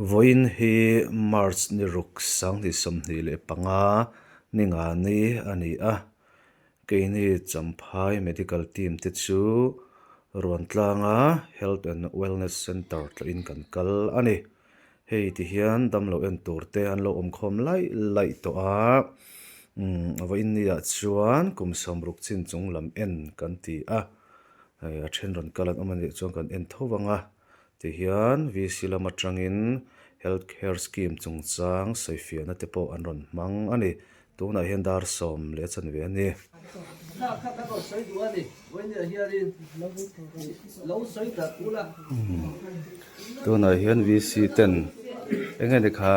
Voin hi March ni ruk sang ni som ni le panga ni nga ni ani a ke ni champhai medical team te chu ruan tlanga health and wellness center tla in kan kal ani hei ti hian damlo en turte an lo om khom lai to a voin ni a chuan kum som ruk chin chung lam en kan ti a a then ron kalan amani chuan kan en thowanga ti hian VC lama tangin healthcare scheme chung chang saifia na te po an ron mang ani tuna hian dar som le chan ve ani tuna hian VC 10 engene kha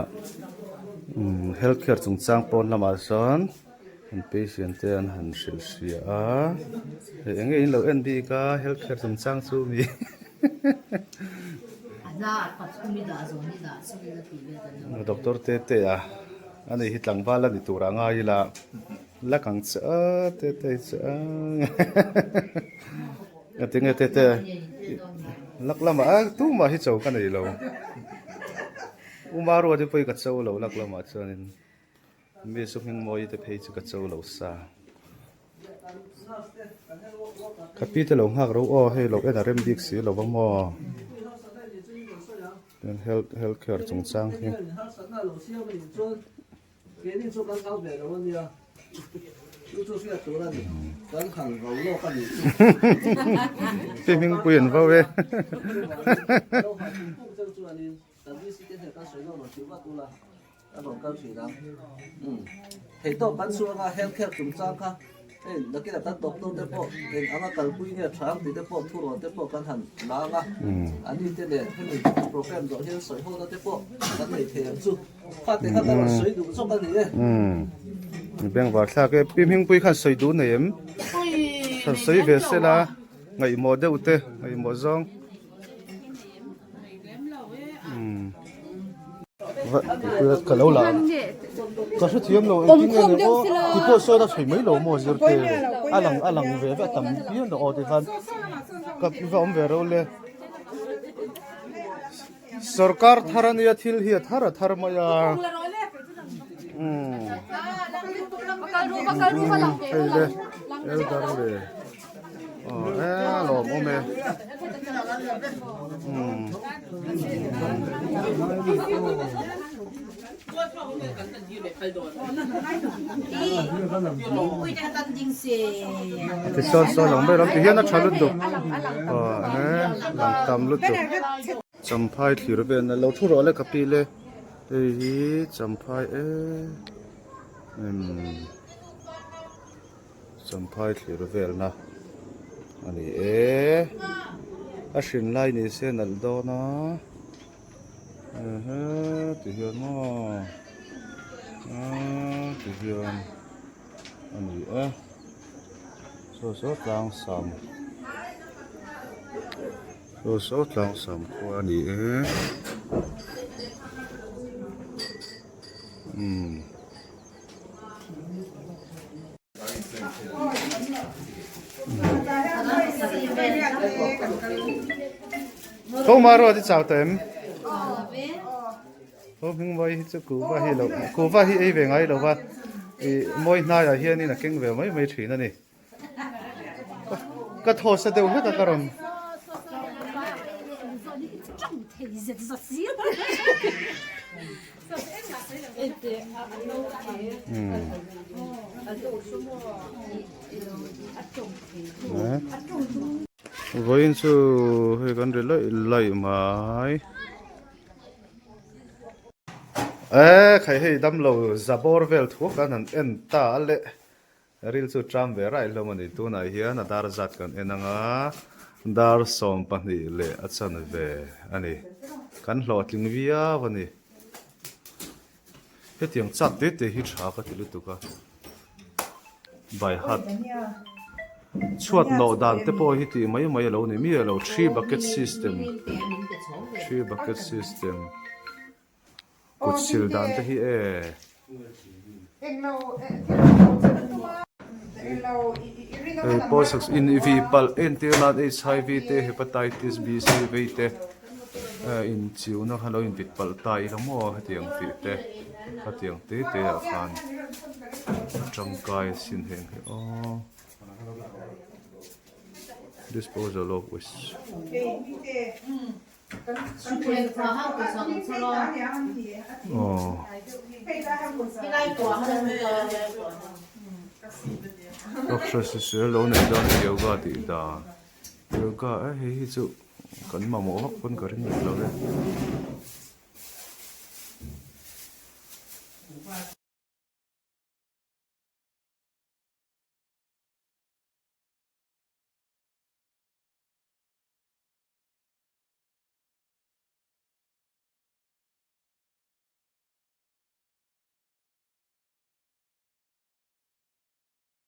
healthcare chung chang pon lama son patient te an han hril hria a enge in lo en bi ka healthcare chung chang chu mi doctor te a ani hi tlang bala ni tura nga ila la kang cha te cha atinge te laklama a tu ma hi chau kan ei lo umaru ade poi ka chau lo laklama chanin me su hing moi te phei chu ka chau lo sa capital lo ngak ro o he lo en rem dik si lo ba mo healthcare chung chang hi phim quyền vào về thì tôi bán xuống ha healthcare chúng ta ha nó cái là các doctor thế bộ thì anh cần quy nhớ sáng thì thế bộ thu rồi thế bộ cần hẳn lá ha anh đi thế này cái này program rồi hiện sợi hô đó thế bộ cái này thì chú phát thì hắn đang sợi đủ số cái này bên vào xa cái phim quy khăn sợi đủ này em khăn sợi về sẽ là ngày mùa đâu thế ngày mùa giông vậy cả lâu là có số thiêm rồi cái này nó thì cô soi đã thấy mấy lỗ mùa rồi thế anh lằng về vậy tầm biết nó thì khăn gặp vòng về rồi lên सरकार थारान या थिल हिया थार मया ले एल दारे ए लो मोमे thì son lòng bây giờ thì hiện nó chả lụt được làm tầm lụt được champhai thlir ben lo thu ro le kapi le hi champhai champhai thlir vel na ani a hrin lai ni se nal do na ti hian mo ti hian ani so tlang sam số lang sam qua ni không mà rồi thì chào tem không hình vậy chứ cú va hi về ngay đâu va mỗi nay là hiện là kinh về mấy chuyện này cái thô sẽ đều hết cả rồi với số hơi gần lại mãi khai hay đâm lâu zabor vel thuốc cái thằng en ta lệ ril số tram về lại lâu mà đi tu này hiền là dar zat kan en anga dar som pani le achan ve ani kan hlot ling via vani he tiang chat te hi tha ka tilu tu ka bai hat chuat no dan te po hi ti mai lo ni mi lo three bucket system kut sil dan te hi Poisaks in vi pal entilat HIV te hepatitis B C V te in chiu na khalo in vit pal tai lamo hatiang ti te hatiang te te a khan tangkai sin heng o disposal of waste oh doctor se lo ne dan yoga ti da yoga hi chu kan ma mo hak pon karin lo le